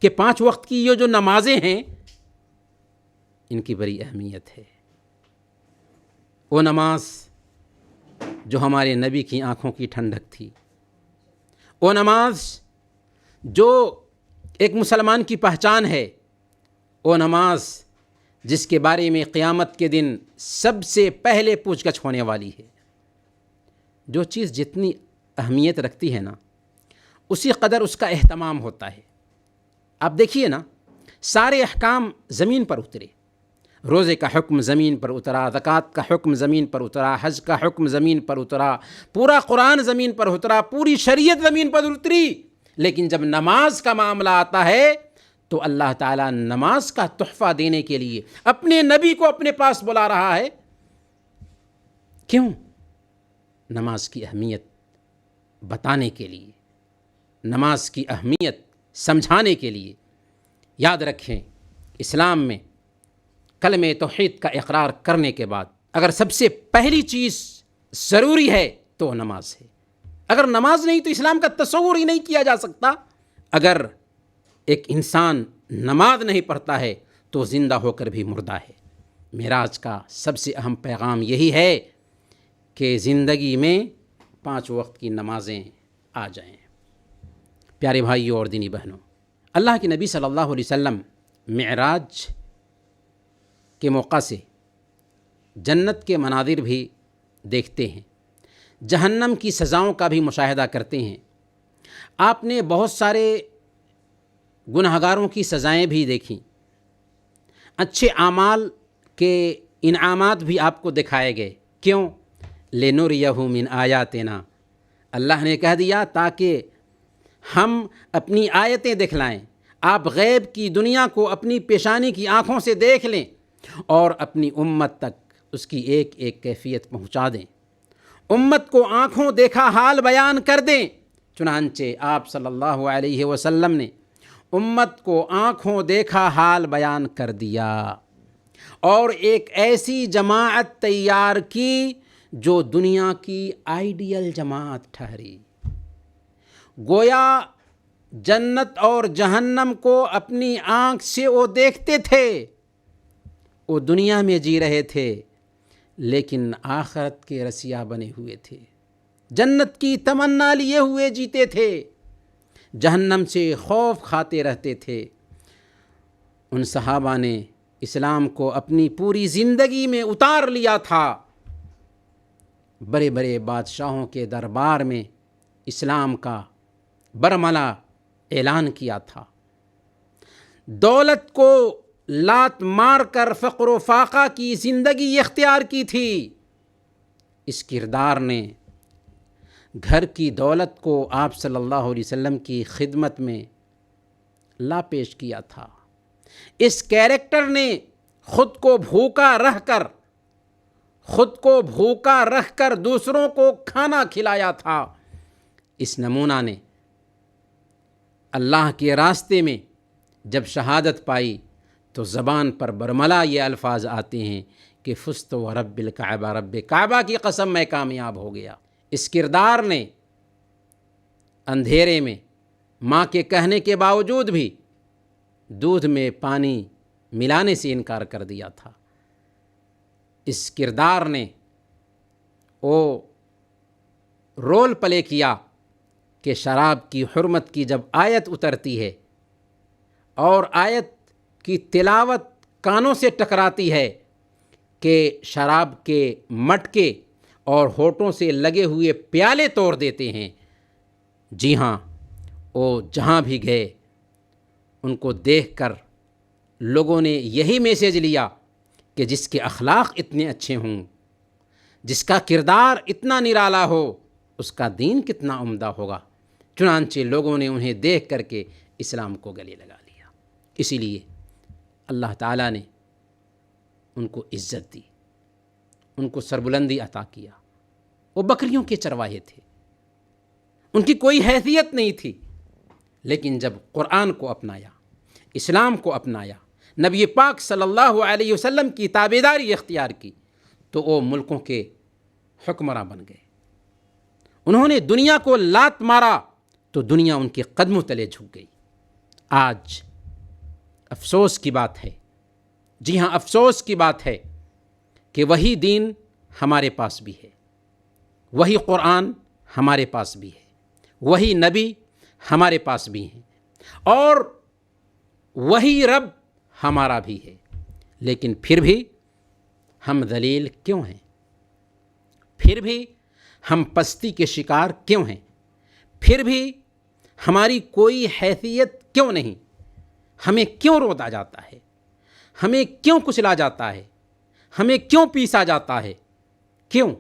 کہ 5 وقت کی یہ جو نمازیں ہیں ان کی بڑی اہمیت ہے. وہ نماز جو ہمارے نبی کی آنکھوں کی ٹھنڈک تھی، وہ نماز جو ایک مسلمان کی پہچان ہے، وہ نماز جس کے بارے میں قیامت کے دن سب سے پہلے پوچھ گچھ ہونے والی ہے. جو چیز جتنی اہمیت رکھتی ہے نا اسی قدر اس کا اہتمام ہوتا ہے. آپ دیکھیے نا، سارے احکام زمین پر اترے. روزے کا حکم زمین پر اترا، زکوٰۃ کا حکم زمین پر اترا، حج کا حکم زمین پر اترا، پورا قرآن زمین پر اترا، پوری شریعت زمین پر اتری. لیکن جب نماز کا معاملہ آتا ہے تو اللہ تعالیٰ نماز کا تحفہ دینے کے لیے اپنے نبی کو اپنے پاس بلا رہا ہے. کیوں؟ نماز کی اہمیت بتانے کے لیے، نماز کی اہمیت سمجھانے کے لیے. یاد رکھیں، اسلام میں کلمہ توحید کا اقرار کرنے کے بعد اگر سب سے پہلی چیز ضروری ہے تو نماز ہے. اگر نماز نہیں تو اسلام کا تصور ہی نہیں کیا جا سکتا. اگر ایک انسان نماز نہیں پڑھتا ہے تو زندہ ہو کر بھی مردہ ہے. معراج کا سب سے اہم پیغام یہی ہے کہ زندگی میں 5 وقت کی نمازیں آ جائیں. پیارے بھائیوں اور دینی بہنوں، اللہ کے نبی صلی اللہ علیہ وسلم معراج کے موقع سے جنت کے مناظر بھی دیکھتے ہیں، جہنم کی سزاؤں کا بھی مشاہدہ کرتے ہیں. آپ نے بہت سارے گنہگاروں کی سزائیں بھی دیکھیں، اچھے اعمال کے انعامات بھی آپ کو دکھائے گئے. کیوں؟ لِنُرِيَهُ مِنْ آیاتنا. اللہ نے کہہ دیا تاکہ ہم اپنی آیتیں دکھلائیں. آپ غیب کی دنیا کو اپنی پیشانی کی آنکھوں سے دیکھ لیں اور اپنی امت تک اس کی ایک ایک کیفیت پہنچا دیں. امت کو آنکھوں دیکھا حال بیان کر دیں. چنانچہ آپ صلی اللہ علیہ وسلم نے امت کو آنکھوں دیکھا حال بیان کر دیا اور ایک ایسی جماعت تیار کی جو دنیا کی آئیڈیل جماعت ٹھہری. گویا جنت اور جہنم کو اپنی آنکھ سے وہ دیکھتے تھے، وہ دنیا میں جی رہے تھے لیکن آخرت کے رسیا بنے ہوئے تھے. جنت کی تمنا لیے ہوئے جیتے تھے، جہنم سے خوف کھاتے رہتے تھے. ان صحابہ نے اسلام کو اپنی پوری زندگی میں اتار لیا تھا. بڑے بڑے بادشاہوں کے دربار میں اسلام کا برملا اعلان کیا تھا. دولت کو لات مار کر فقر و فاقہ کی زندگی اختیار کی تھی. اس کردار نے گھر کی دولت کو آپ صلی اللہ علیہ وسلم کی خدمت میں لا پیش کیا تھا. اس کیریکٹر نے خود کو بھوکا رکھ کر دوسروں کو کھانا کھلایا تھا. اس نمونہ نے اللہ کے راستے میں جب شہادت پائی تو زبان پر برملا یہ الفاظ آتے ہیں کہ فزت و رب الکعبہ، رب کعبہ کی قسم میں کامیاب ہو گیا. اس کردار نے اندھیرے میں ماں کے کہنے کے باوجود بھی دودھ میں پانی ملانے سے انکار کر دیا تھا۔ اس کردار نے وہ رول پلے کیا کہ شراب کی حرمت کی جب آیت اترتی ہے اور آیت کی تلاوت کانوں سے ٹکراتی ہے کہ شراب کے مٹکے اور ہونٹوں سے لگے ہوئے پیالے توڑ دیتے ہیں۔ جی ہاں، وہ جہاں بھی گئے ان کو دیکھ کر لوگوں نے یہی میسیج لیا کہ جس کے اخلاق اتنے اچھے ہوں، جس کا کردار اتنا نرالا ہو، اس کا دین کتنا عمدہ ہوگا۔ چنانچہ لوگوں نے انہیں دیکھ کر کے اسلام کو گلے لگا لیا۔ اسی لیے اللہ تعالیٰ نے ان کو عزت دی، ان کو سربلندی عطا کیا۔ وہ بکریوں کے چرواہے تھے، ان کی کوئی حیثیت نہیں تھی، لیکن جب قرآن کو اپنایا، اسلام کو اپنایا، نبی پاک صلی اللہ علیہ وسلم کی تابعداری اختیار کی، تو وہ ملکوں کے حکمراں بن گئے۔ انہوں نے دنیا کو لات مارا تو دنیا ان کے قدموں تلے جھک گئی۔ آج افسوس کی بات ہے، جی ہاں افسوس کی بات ہے کہ وہی دین ہمارے پاس بھی ہے، وہی قرآن ہمارے پاس بھی ہے، وہی نبی ہمارے پاس بھی ہیں، اور وہی رب ہمارا بھی ہے، لیکن پھر بھی ہم ذلیل کیوں ہیں؟ پھر بھی ہم پستی کے شکار کیوں ہیں؟ پھر بھی ہماری کوئی حیثیت کیوں نہیں؟ ہمیں کیوں رودا جاتا ہے؟ ہمیں کیوں کچلا جاتا ہے؟ ہمیں کیوں پیسا جاتا ہے؟ کیوں؟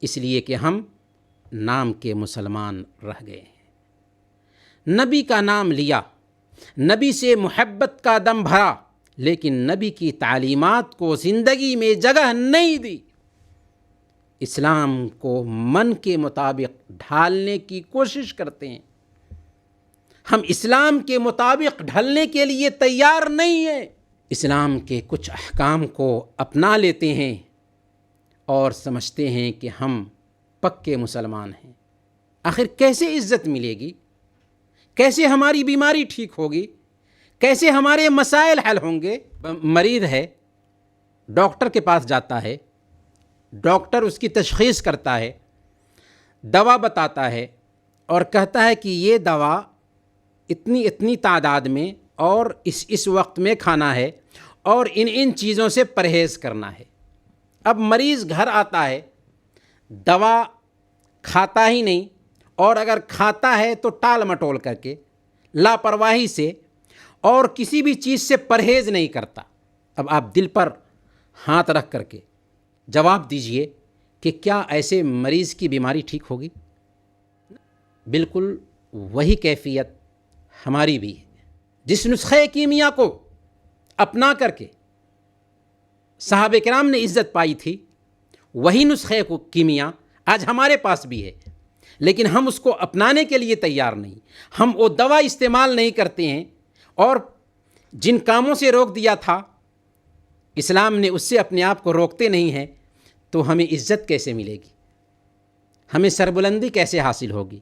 اس لیے کہ ہم نام کے مسلمان رہ گئے ہیں۔ نبی کا نام لیا، نبی سے محبت کا دم بھرا، لیکن نبی کی تعلیمات کو زندگی میں جگہ نہیں دی۔ اسلام کو من کے مطابق ڈھالنے کی کوشش کرتے ہیں، ہم اسلام کے مطابق ڈھلنے کے لیے تیار نہیں ہیں۔ اسلام کے کچھ احکام کو اپنا لیتے ہیں اور سمجھتے ہیں کہ ہم پکے مسلمان ہیں۔ آخر کیسے عزت ملے گی؟ کیسے ہماری بیماری ٹھیک ہوگی؟ کیسے ہمارے مسائل حل ہوں گے؟ مریض ہے، ڈاکٹر کے پاس جاتا ہے، ڈاکٹر اس کی تشخیص کرتا ہے، دوا بتاتا ہے اور کہتا ہے کہ یہ دوا اتنی تعداد میں اور اس وقت میں کھانا ہے اور ان چیزوں سے پرہیز کرنا ہے۔ اب مریض گھر آتا ہے، دوا کھاتا ہی نہیں، اور اگر کھاتا ہے تو ٹال مٹول کر کے، لاپرواہی سے، اور کسی بھی چیز سے پرہیز نہیں کرتا۔ اب آپ دل پر ہاتھ رکھ کر کے جواب دیجئے کہ کیا ایسے مریض کی بیماری ٹھیک ہوگی؟ بالکل وہی کیفیت ہماری بھی ہے۔ جس نسخے کیمیا کو اپنا کر کے صحابہ کرام نے عزت پائی تھی، وہی نسخے کو کیمیا آج ہمارے پاس بھی ہے، لیکن ہم اس کو اپنانے کے لیے تیار نہیں۔ ہم وہ دوا استعمال نہیں کرتے ہیں، اور جن کاموں سے روک دیا تھا اسلام نے اس سے اپنے آپ کو روکتے نہیں ہیں، تو ہمیں عزت کیسے ملے گی؟ ہمیں سربلندی کیسے حاصل ہوگی؟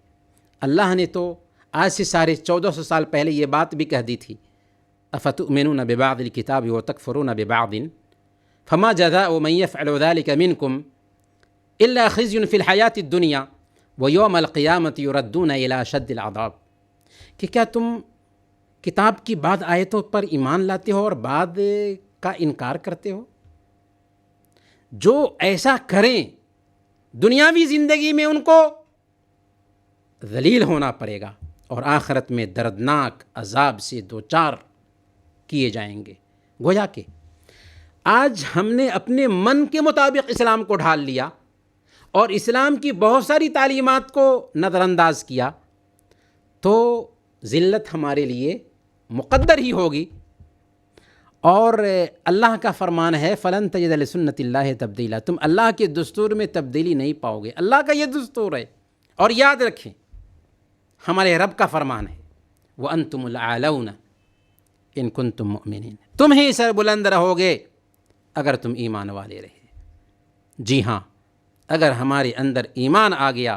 اللہ نے تو آج سے 1450 سال پہلے یہ بات بھی کہہ دی تھی، افتؤمنون ببعض الکتاب وتکفرون ببعض فما جزاء من يفعل ذلك منكم الا خزي في الحیاة الدنیا ویوم القیامة یردون الی اشد العذاب، کہ کیا تم کتاب کی بعض آیتوں پر ایمان لاتے ہو اور بعض کا انکار کرتے ہو؟ جو ایسا کریں دنیاوی زندگی میں ان کو ذلیل ہونا پڑے گا، اور آخرت میں دردناک عذاب سے دوچار کیے جائیں گے۔ گویا کہ آج ہم نے اپنے من کے مطابق اسلام کو ڈھال لیا اور اسلام کی بہت ساری تعلیمات کو نظر انداز کیا، تو ذلت ہمارے لیے مقدر ہی ہوگی۔ اور اللہ کا فرمان ہے فَلَن تَجِدَ لِسُنَّتِ اللَّهِ تَبْدِيلًا، تم اللہ کے دستور میں تبدیلی نہیں پاؤ گے، اللہ کا یہ دستور ہے۔ اور یاد رکھیں ہمارے رب کا فرمان ہے وَأَنْتُمُ الْأَعْلَوْنَ إِن كُنتُم مُؤْمِنِينَ، تم ہی سر بلند رہو گے اگر تم ایمان والے رہے۔ جی ہاں، اگر ہمارے اندر ایمان آ گیا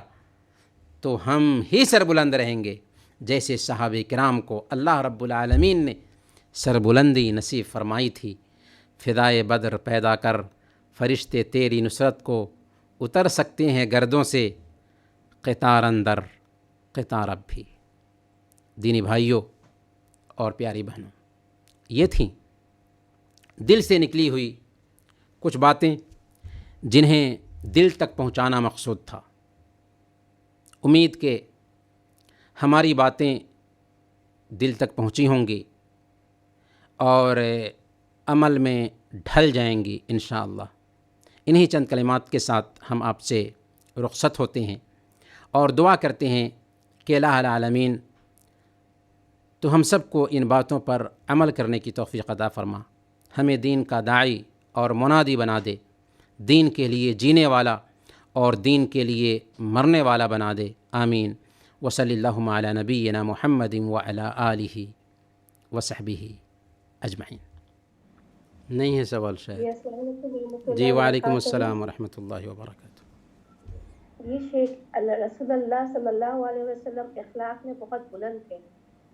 تو ہم ہی سربلند رہیں گے، جیسے صحابہ کرام کو اللہ رب العالمین نے سربلندی نصیب فرمائی تھی۔ فدائے بدر پیدا کر، فرشتے تیری نصرت کو اتر سکتے ہیں گردوں سے، قطار اندر قطار اب بھی۔ دینی بھائیوں اور پیاری بہنوں، یہ تھیں دل سے نکلی ہوئی کچھ باتیں جنہیں دل تک پہنچانا مقصود تھا۔ امید کہ ہماری باتیں دل تک پہنچی ہوں گی اور عمل میں ڈھل جائیں گی انشاءاللہ۔ انہی چند کلمات کے ساتھ ہم آپ سے رخصت ہوتے ہیں اور دعا کرتے ہیں کہ الہ العالمین تو ہم سب کو ان باتوں پر عمل کرنے کی توفیق عطا فرما، ہمیں دین کا داعی اور منادی بنا دے، دین کے لیے جینے والا اور دین کے لیے مرنے والا بنا دے، آمین۔ وصلی اللہ علی نبینا محمد وعلی آلہ وصحبہ اجمعین۔ نہیں ہے سوال شاید؟ جی وعلیکم السلام ورحمۃ اللہ وبرکاتہ۔ یہ شیخ رسول اللہ صلی اللہ علیہ وسلم اخلاق میں بہت بلند تھے،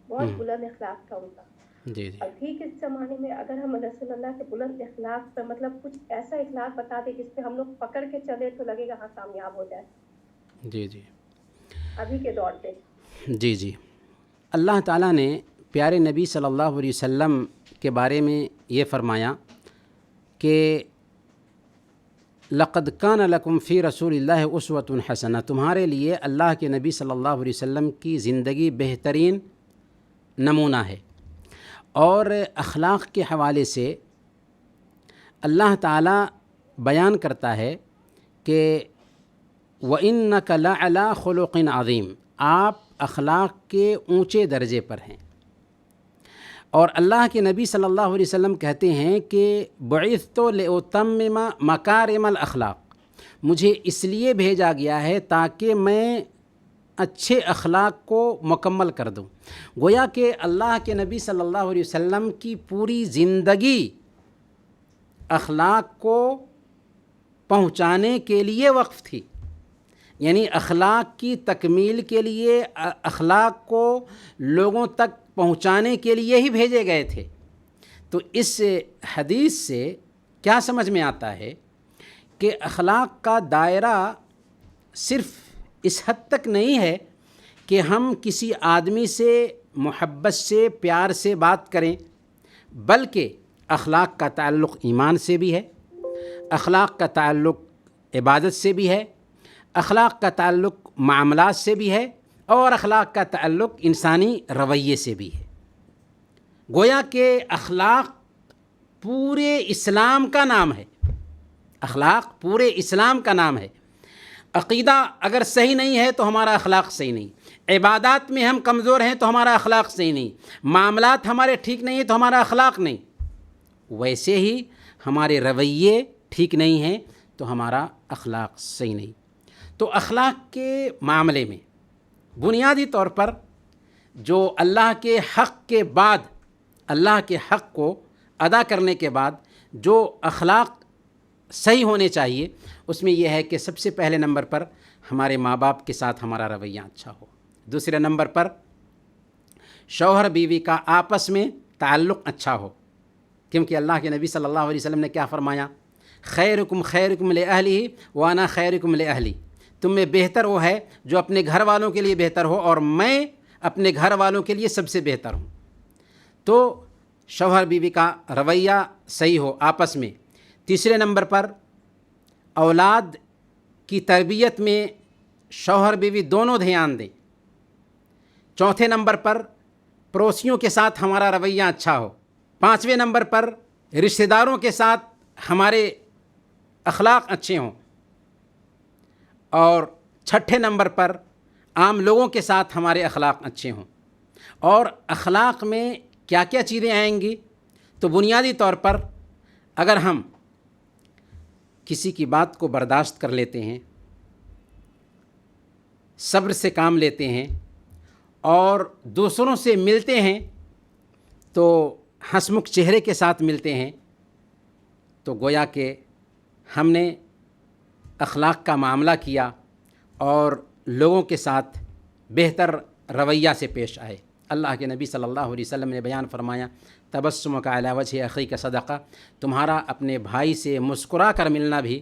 بہت بلند اخلاق تھا ان کا۔ جی جی۔ اور ٹھیک اس زمانے میں اگر ہم رسول اللہ کے بلند اخلاق پر مطلب کچھ ایسا اخلاق بتا دیں جس پہ ہم لوگ پکڑ کے چلے تو لگے گا ہاں کامیاب ہو جائے جی جی ابھی کے دور پہ۔ جی جی۔ اللہ تعالیٰ نے پیارے نبی صلی اللہ علیہ وسلم کے بارے میں یہ فرمایا کہ لقد کان لکم فی رسول اللہ اسوۃ حسنہ، تمہارے لیے اللہ کے نبی صلی اللہ علیہ وسلم کی زندگی بہترین نمونہ ہے۔ اور اخلاق کے حوالے سے اللہ تعالیٰ بیان کرتا ہے کہ وَإِنَّكَ لَعَلَىٰ خُلُقٍ عَظِيمٍ، آپ اخلاق کے اونچے درجے پر ہیں۔ اور اللہ کے نبی صلی اللہ علیہ وسلم کہتے ہیں کہ بعثت لأتمم مکارم الاخلاق، مجھے اس لیے بھیجا گیا ہے تاکہ میں اچھے اخلاق کو مکمل کر دوں۔ گویا کہ اللہ کے نبی صلی اللہ علیہ وسلم کی پوری زندگی اخلاق کو پہنچانے کے لیے وقف تھی، یعنی اخلاق کی تکمیل کے لیے، اخلاق کو لوگوں تک پہنچانے کے لیے ہی بھیجے گئے تھے۔ تو اس حدیث سے کیا سمجھ میں آتا ہے کہ اخلاق کا دائرہ صرف اس حد تک نہیں ہے کہ ہم کسی آدمی سے محبت سے، پیار سے بات کریں، بلکہ اخلاق کا تعلق ایمان سے بھی ہے، اخلاق کا تعلق عبادت سے بھی ہے، اخلاق کا تعلق معاملات سے بھی ہے، اور اخلاق کا تعلق انسانی رویے سے بھی ہے۔ گویا کہ اخلاق پورے اسلام کا نام ہے، اخلاق پورے اسلام کا نام ہے۔ عقیدہ اگر صحیح نہیں ہے تو ہمارا اخلاق صحیح نہیں، عبادات میں ہم کمزور ہیں تو ہمارا اخلاق صحیح نہیں، معاملات ہمارے ٹھیک نہیں ہیں تو ہمارا اخلاق نہیں، ویسے ہی ہمارے رویے ٹھیک نہیں ہیں تو ہمارا اخلاق صحیح نہیں۔ تو اخلاق کے معاملے میں بنیادی طور پر جو اللہ کے حق کے بعد، اللہ کے حق کو ادا کرنے کے بعد جو اخلاق صحیح ہونے چاہیے، اس میں یہ ہے کہ سب سے پہلے نمبر پر ہمارے ماں باپ کے ساتھ ہمارا رویہ اچھا ہو، دوسرے نمبر پر شوہر بیوی کا آپس میں تعلق اچھا ہو، کیونکہ اللہ کے نبی صلی اللہ علیہ وسلم نے کیا فرمایا؟ خیرکم خیرکم لأہلہ وانا خیرکم لأہلی، تم میں بہتر وہ ہے جو اپنے گھر والوں کے لیے بہتر ہو اور میں اپنے گھر والوں کے لیے سب سے بہتر ہوں۔ تو شوہر بیوی کا رویہ صحیح ہو آپس میں۔ تیسرے نمبر پر اولاد کی تربیت میں شوہر بیوی دونوں دھیان دیں۔ چوتھے نمبر پر پڑوسیوں کے ساتھ ہمارا رویہ اچھا ہو۔ پانچویں نمبر پر رشتہ داروں کے ساتھ ہمارے اخلاق اچھے ہوں۔ اور چھٹے نمبر پر عام لوگوں کے ساتھ ہمارے اخلاق اچھے ہوں۔ اور اخلاق میں کیا کیا چیزیں آئیں گی؟ تو بنیادی طور پر اگر ہم کسی کی بات کو برداشت کر لیتے ہیں، صبر سے کام لیتے ہیں اور دوسروں سے ملتے ہیں تو ہنسمکھ چہرے کے ساتھ ملتے ہیں، تو گویا کہ ہم نے اخلاق کا معاملہ کیا اور لوگوں کے ساتھ بہتر رویہ سے پیش آئے۔ اللہ کے نبی صلی اللہ علیہ وسلم نے بیان فرمایا، تبسمک علی وجہ اخیک صدقہ، تمہارا اپنے بھائی سے مسکرا کر ملنا بھی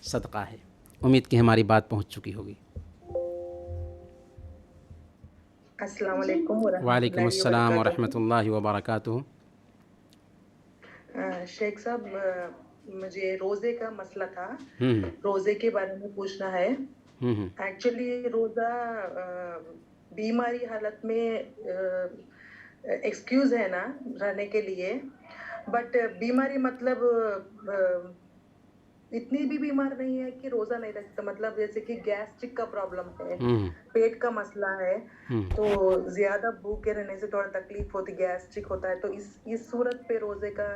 صدقہ ہے۔ امید کہ ہماری بات پہنچ چکی ہوگی۔ السلام علیکم ورحمۃ وعلیکم اللہ السلام وبرکاتہ۔ ورحمۃ اللہ وبرکاتہ۔ شیخ صاحب، مجھے روزے کا مسئلہ تھا، ہوں روزے کے بارے میں پوچھنا ہے۔ ہوں ایکچولی روزہ بیماری حالت میں ایکسکیوز ہے نا رہنے کے لیے، بٹ بیماری مطلب اتنی بھی بیمار نہیں ہے کہ روزہ نہیں رکھتا، مطلب جیسے کہ گیسٹرک کا پرابلم ہے، پیٹ کا مسئلہ ہے، تو زیادہ بھوکے رہنے سے تھوڑا تکلیف ہوتی، گیسٹرک ہوتا ہے، تو اس صورت پہ روزے کا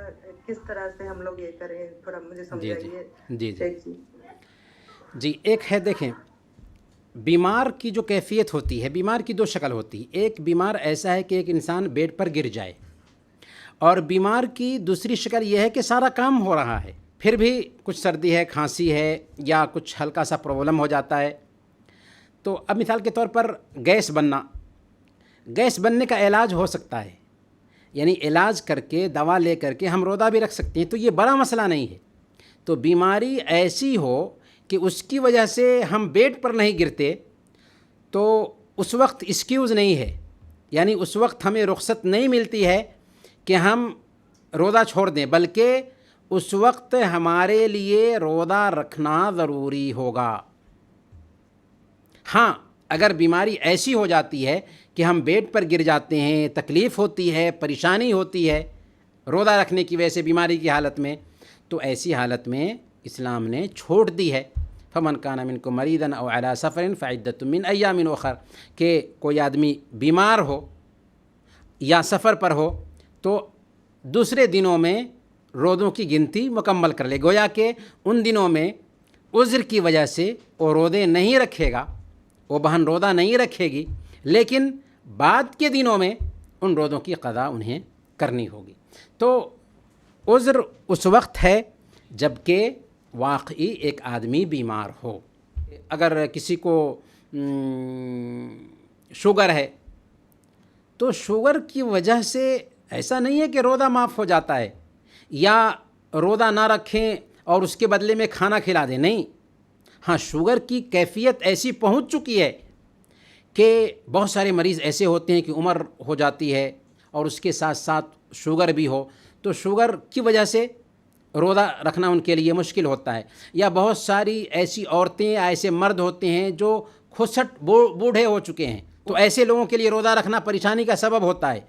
کس طرح سے ہم لوگ یہ کریں، تھوڑا مجھے سمجھائیے جی شیخ جی۔ جی، ایک ہے دیکھیں، بیمار کی جو کیفیت ہوتی ہے، بیمار کی دو شکل ہوتی ہے۔ ایک بیمار ایسا ہے کہ ایک انسان بیڈ پر گر جائے، اور بیمار کی دوسری شکل یہ ہے کہ سارا کام ہو رہا ہے، پھر بھی کچھ سردی ہے، کھانسی ہے، یا کچھ ہلکا سا پرابلم ہو جاتا ہے۔ تو اب مثال کے طور پر گیس بننے کا علاج ہو سکتا ہے، یعنی علاج کر کے دوا لے کر کے ہم روزہ بھی رکھ سکتے ہیں، تو یہ بڑا مسئلہ نہیں ہے۔ تو بیماری ایسی ہو کہ اس کی وجہ سے ہم بیڈ پر نہیں گرتے، تو اس وقت ایکسکیوز نہیں ہے، یعنی اس وقت ہمیں رخصت نہیں ملتی ہے کہ ہم روزہ چھوڑ دیں، بلکہ اس وقت ہمارے لیے روزہ رکھنا ضروری ہوگا۔ ہاں، اگر بیماری ایسی ہو جاتی ہے کہ ہم بیڈ پر گر جاتے ہیں، تکلیف ہوتی ہے، پریشانی ہوتی ہے روزہ رکھنے کی وجہ سے بیماری کی حالت میں، تو ایسی حالت میں اسلام نے چھوڑ دی ہے۔ فمن کان منکم مریضا او علی سفر فعدۃ من ایام اخر، کہ کوئی آدمی بیمار ہو یا سفر پر ہو تو دوسرے دنوں میں روزوں کی گنتی مکمل کر لے، گویا کہ ان دنوں میں عذر کی وجہ سے وہ روزے نہیں رکھے گا، وہ بہن روزہ نہیں رکھے گی، لیکن بعد کے دنوں میں ان روزوں کی قضا انہیں کرنی ہوگی۔ تو عذر اس وقت ہے جب کہ واقعی ایک آدمی بیمار ہو۔ اگر کسی کو شوگر ہے تو شوگر کی وجہ سے ایسا نہیں ہے کہ روزہ معاف ہو جاتا ہے، یا روزہ نہ رکھیں اور اس کے بدلے میں کھانا کھلا دیں، نہیں۔ ہاں، شوگر کی کیفیت ایسی پہنچ چکی ہے کہ بہت سارے مریض ایسے ہوتے ہیں کہ عمر ہو جاتی ہے اور اس کے ساتھ ساتھ شوگر بھی ہو، تو شوگر کی وجہ سے روزہ رکھنا ان کے لیے مشکل ہوتا ہے۔ یا بہت ساری ایسی عورتیں، ایسے مرد ہوتے ہیں جو کھسٹ بوڑھے ہو چکے ہیں، تو ایسے لوگوں کے لیے روزہ رکھنا پریشانی کا سبب ہوتا ہے۔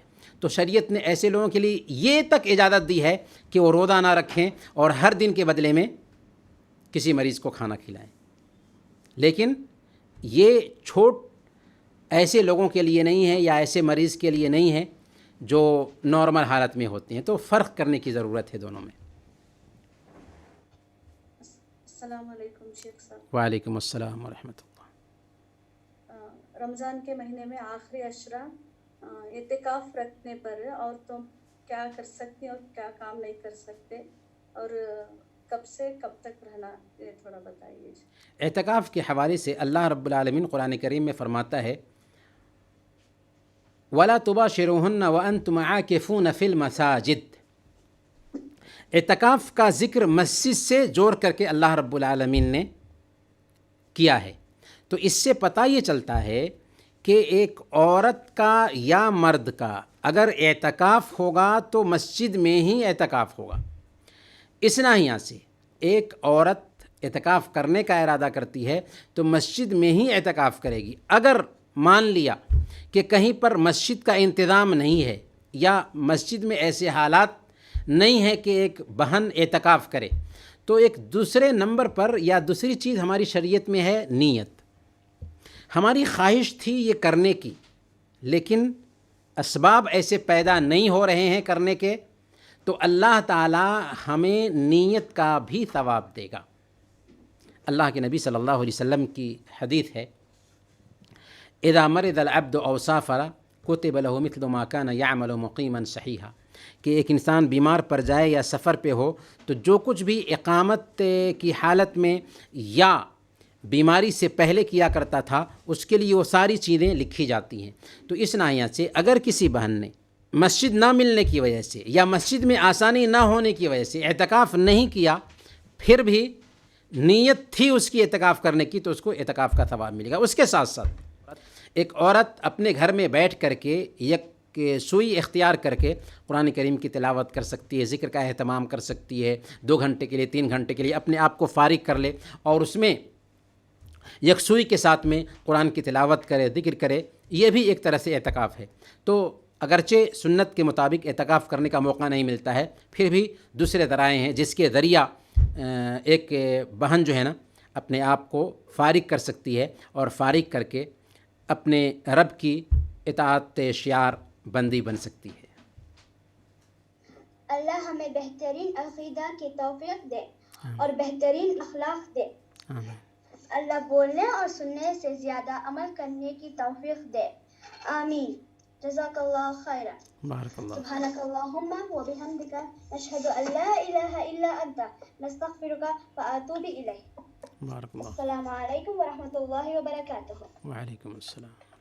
تو شریعت نے ایسے لوگوں کے لیے یہ تک اجازت دی ہے کہ وہ روزہ نہ رکھیں اور ہر دن کے بدلے میں کسی مریض کو کھانا کھلائیں، لیکن یہ چھوٹ ایسے لوگوں کے لیے نہیں ہے یا ایسے مریض کے لیے نہیں ہے جو نارمل حالت میں ہوتے ہیں، تو فرق کرنے کی ضرورت ہے دونوں میں۔ السلام علیکم شیخ صاحب۔ وعلیکم السلام ورحمۃ اللہ۔ رمضان کے مہینے میں آخری عشرہ اعتکاف رکھنے پر عورتوں کیا کر سکتی ہیں اور کیا کام نہیں کر سکتے، اور کب سے کب تک رہنا، یہ تھوڑا بتائیے۔ اعتکاف کے حوالے سے اللہ رب العالمین قرآن کریم میں فرماتا ہے، وَلَا تُبَاشِرُوهُنَّ وَأَنْتُمْ عَاكِفُونَ فِي الْمَسَاجِدِ۔ اعتکاف کا ذکر مسجد سے جوڑ کر کے اللہ رب العالمین نے کیا ہے۔ تو اس سے پتہ یہ چلتا ہے کہ ایک عورت کا یا مرد کا اگر اعتکاف ہوگا تو مسجد میں ہی اعتکاف ہوگا۔ اس ناحیہ سے ایک عورت اعتکاف کرنے کا ارادہ کرتی ہے تو مسجد میں ہی اعتکاف کرے گی۔ اگر مان لیا کہ کہیں پر مسجد کا انتظام نہیں ہے یا مسجد میں ایسے حالات نہیں ہے کہ ایک بہن اعتکاف کرے، تو ایک دوسرے نمبر پر یا دوسری چیز ہماری شریعت میں ہے نیت۔ ہماری خواہش تھی یہ کرنے کی، لیکن اسباب ایسے پیدا نہیں ہو رہے ہیں کرنے کے، تو اللہ تعالی ہمیں نیت کا بھی ثواب دے گا۔ اللہ کے نبی صلی اللہ علیہ وسلم کی حدیث ہے، اذا مرض العبد او سافر كتب له مثل ما كان يعمل مقيما صحيحا۔ کہ ایک انسان بیمار پڑ جائے یا سفر پہ ہو تو جو کچھ بھی اقامت کی حالت میں یا بیماری سے پہلے کیا کرتا تھا اس کے لیے وہ ساری چیزیں لکھی جاتی ہیں. تو اس ناحیہ سے اگر کسی بہن نے مسجد نہ ملنے کی وجہ سے یا مسجد میں آسانی نہ ہونے کی وجہ سے اعتکاف نہیں کیا، پھر بھی نیت تھی اس کی اعتکاف کرنے کی، تو اس کو اعتکاف کا ثواب ملے گا. اس کے ساتھ ساتھ ایک عورت اپنے گھر میں بیٹھ کر کے یک سوئی اختیار کر کے قرآن کریم کی تلاوت کر سکتی ہے، ذکر کا اہتمام کر سکتی ہے، 2 گھنٹے کے لیے 3 گھنٹے کے لیے اپنے آپ کو فارغ کر لے اور اس میں یکسوئی کے ساتھ میں قرآن کی تلاوت کرے، ذکر کرے. یہ بھی ایک طرح سے اعتکاف ہے. تو اگرچہ سنت کے مطابق اعتکاف کرنے کا موقع نہیں ملتا ہے، پھر بھی دوسرے ذرائع ہیں جس کے ذریعہ ایک بہن جو ہے نا اپنے آپ کو فارغ کر سکتی ہے اور فارغ کر کے اپنے رب کی اطاعت شعار بندی بن سکتی ہے. اللہ ہمیں بہترین عقیدہ کی توفیق دے اور بہترین اخلاق دے. اللہ بولنے اور سننے سے زیادہ عمل کرنے کی توفیق دے. آمین. جزاک اللہ خیرا. بارک اللہ. سبحانک اللہم و بحمدک نشہد ان لا الہ الا انت نستغفرک و اتوب الیک. بارک اللہ. السلام علیکم و رحمۃ اللہ وبرکاتہ. وعلیکم السلام.